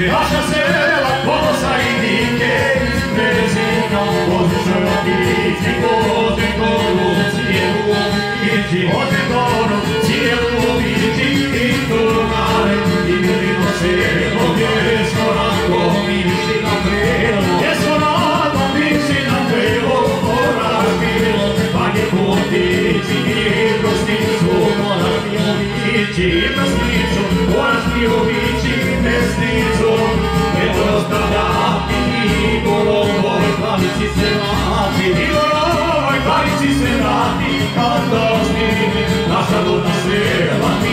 naša sela, kosa i dike, prezina, kozičoj latici, koze koru, cijelu običi, koze koru, cijelu običi, i turmare, i milimo selo, gdje smo radom, miši na prelo, gdje smo radom, miši na prelo, moraš bilo, pa je potiči, i prosnicu, moraš mi običi, i prosnicu, moraš mi običi, mesnicu, predostavljati, i golovoj palici se vrati, i golovoj palici se vrati, kad došli naša ludna sela.